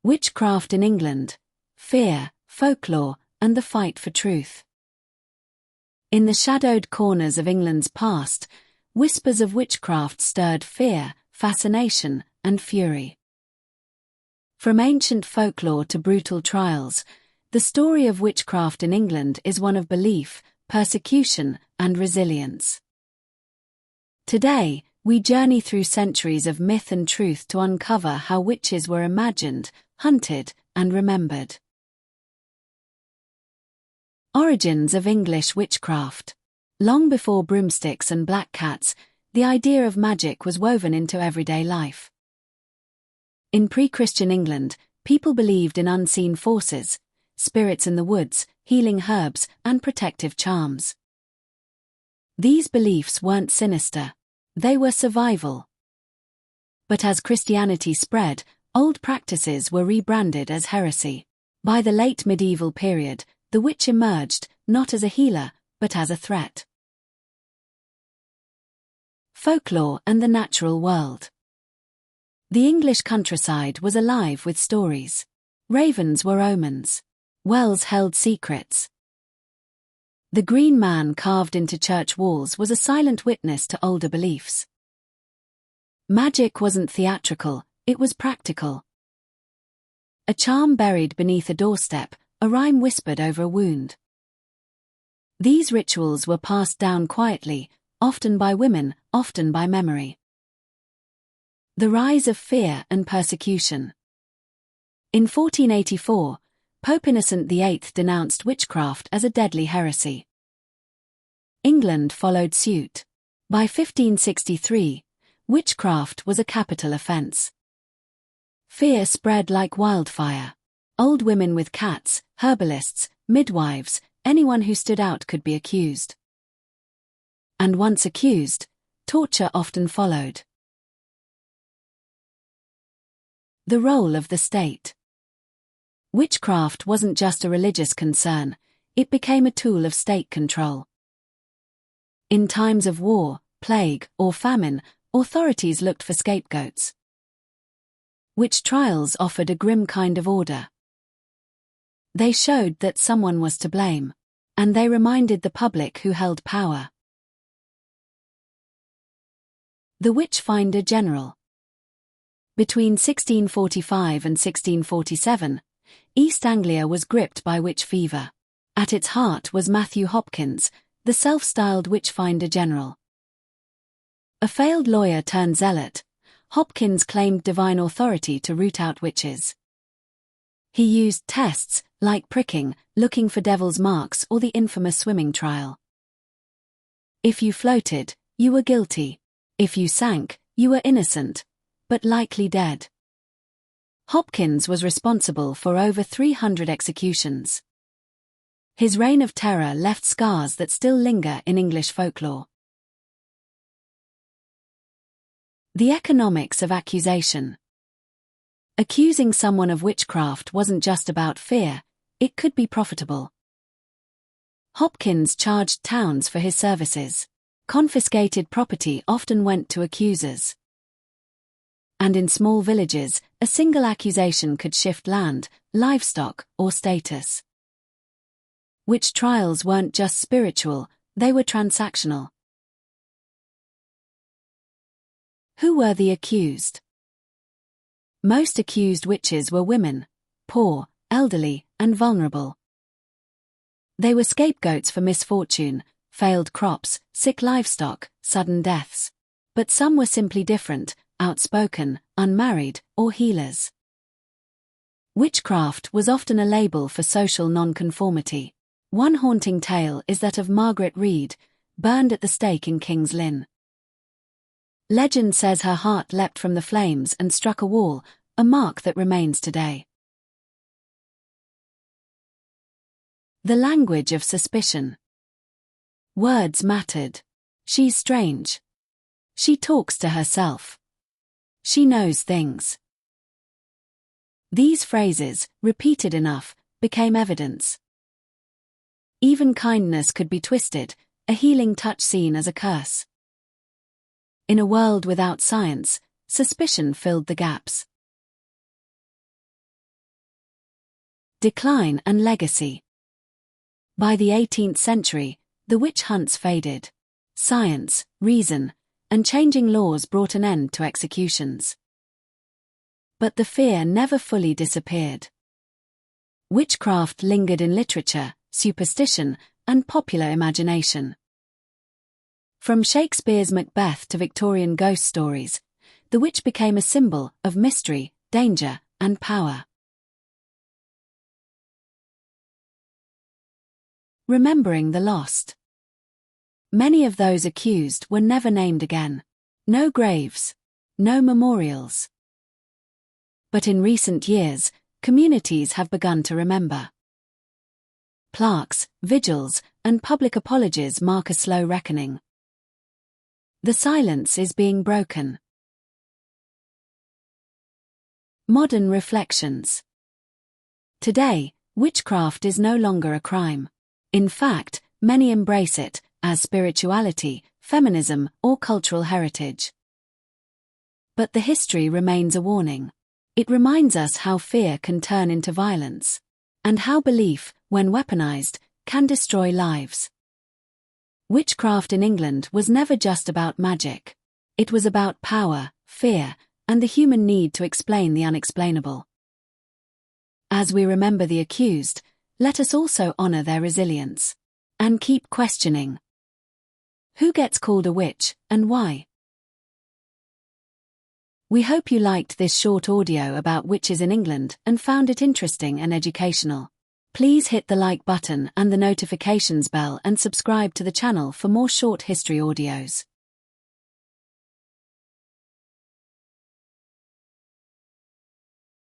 Witchcraft in England, fear, folklore, and the fight for truth. In the shadowed corners of England's past, whispers of witchcraft stirred fear, fascination, and fury. From ancient folklore to brutal trials, the story of witchcraft in England is one of belief, persecution, and resilience. Today, we journey through centuries of myth and truth to uncover how witches were imagined, hunted, and remembered. Origins of English witchcraft. Long before broomsticks and black cats, the idea of magic was woven into everyday life. In pre-Christian England, people believed in unseen forces, spirits in the woods, healing herbs, and protective charms. These beliefs weren't sinister. They were survival. But as Christianity spread, old practices were rebranded as heresy. By the late medieval period, the witch emerged, not as a healer, but as a threat. Folklore and the natural world. The English countryside was alive with stories. Ravens were omens. Wells held secrets. The green man carved into church walls was a silent witness to older beliefs. Magic wasn't theatrical, it was practical. A charm buried beneath a doorstep, a rhyme whispered over a wound. These rituals were passed down quietly, often by women, often by memory. The rise of fear and persecution. In 1484, Pope Innocent VIII denounced witchcraft as a deadly heresy. England followed suit. By 1563, witchcraft was a capital offense. Fear spread like wildfire. Old women with cats, herbalists, midwives, anyone who stood out could be accused. And once accused, torture often followed. The role of the state. Witchcraft wasn't just a religious concern, it became a tool of state control. In times of war, plague, or famine, authorities looked for scapegoats. Witch trials offered a grim kind of order. They showed that someone was to blame, and they reminded the public who held power. The Witchfinder General. Between 1645 and 1647, East Anglia was gripped by witch fever. At its heart was Matthew Hopkins, the self-styled Witchfinder General. A failed lawyer turned zealot, Hopkins claimed divine authority to root out witches. He used tests, like pricking, looking for devil's marks, or the infamous swimming trial. If you floated, you were guilty. If you sank, you were innocent, but likely dead. Hopkins was responsible for over 300 executions. His reign of terror left scars that still linger in English folklore. The economics of accusation. Accusing someone of witchcraft wasn't just about fear, it could be profitable. Hopkins charged towns for his services. Confiscated property often went to accusers. And in small villages, a single accusation could shift land, livestock, or status. Witch trials weren't just spiritual, they were transactional. Who were the accused? Most accused witches were women, poor, elderly, and vulnerable. They were scapegoats for misfortune, failed crops, sick livestock, sudden deaths. But some were simply different, outspoken, unmarried, or healers. Witchcraft was often a label for social nonconformity. One haunting tale is that of Margaret Reed, burned at the stake in King's Lynn. Legend says her heart leapt from the flames and struck a wall, a mark that remains today. The language of suspicion. Words mattered. She's strange. She talks to herself. She knows things. These phrases, repeated enough, became evidence. Even kindness could be twisted, a healing touch seen as a curse. In a world without science, suspicion filled the gaps. Decline and legacy. By the 18th century, the witch hunts faded. Science, reason, and changing laws brought an end to executions. But the fear never fully disappeared. Witchcraft lingered in literature, superstition, and popular imagination. From Shakespeare's Macbeth to Victorian ghost stories, the witch became a symbol of mystery, danger, and power. Remembering the lost. Many of those accused were never named again. No graves. No memorials. But in recent years, communities have begun to remember. Plaques, vigils, and public apologies mark a slow reckoning. The silence is being broken. Modern reflections. Today, witchcraft is no longer a crime. In fact, many embrace it as spirituality, feminism, or cultural heritage. But the history remains a warning. It reminds us how fear can turn into violence, and how belief, when weaponized, can destroy lives. Witchcraft in England was never just about magic. It was about power, fear, and the human need to explain the unexplainable. As we remember the accused, let us also honor their resilience. And keep questioning. Who gets called a witch, and why? We hope you liked this short audio about witches in England and found it interesting and educational. Please hit the like button and the notifications bell and subscribe to the channel for more short history audios.